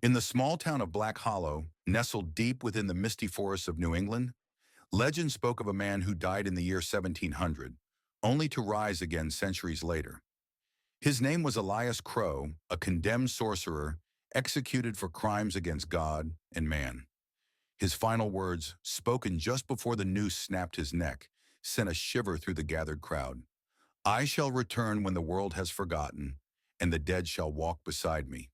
In the small town of Black Hollow, nestled deep within the misty forests of New England, legend spoke of a man who died in the year 1700, only to rise again centuries later. His name was Elias Crow, a condemned sorcerer executed for crimes against God and man. His final words, spoken just before the noose snapped his neck, sent a shiver through the gathered crowd. "I shall return when the world has forgotten, and the dead shall walk beside me."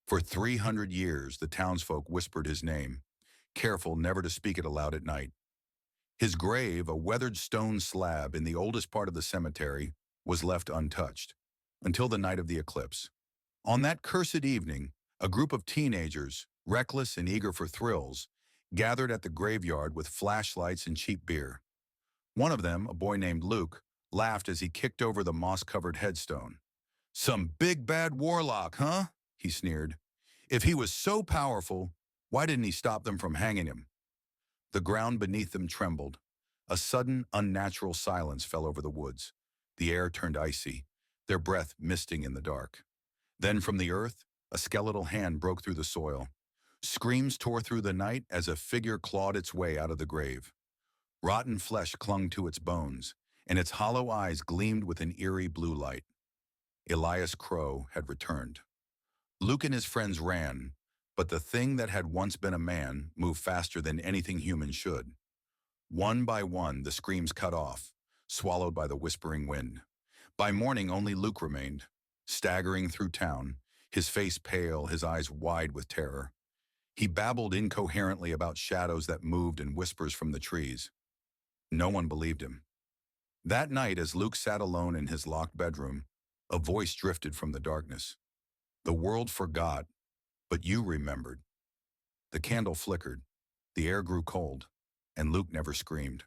For 300 years, the townsfolk whispered his name, careful never to speak it aloud at night. His grave, a weathered stone slab in the oldest part of the cemetery, was left untouched, until the night of the eclipse. On that cursed evening, a group of teenagers, reckless and eager for thrills, gathered at the graveyard with flashlights and cheap beer. One of them, a boy named Luke, laughed as he kicked over the moss-covered headstone. "Some big bad warlock, huh?" he sneered. "If he was so powerful, why didn't he stop them from hanging him?" The ground beneath them trembled. A sudden, unnatural silence fell over the woods. The air turned icy, their breath misting in the dark. Then from the earth, a skeletal hand broke through the soil. Screams tore through the night as a figure clawed its way out of the grave. Rotten flesh clung to its bones, and its hollow eyes gleamed with an eerie blue light. Elias Crow had returned. Luke and his friends ran, but the thing that had once been a man moved faster than anything human should. One by one, the screams cut off, swallowed by the whispering wind. By morning, only Luke remained, staggering through town, his face pale, his eyes wide with terror. He babbled incoherently about shadows that moved and whispers from the trees. No one believed him. That night, as Luke sat alone in his locked bedroom, a voice drifted from the darkness. "The world forgot, but you remembered." The candle flickered, the air grew cold, and Luke never screamed.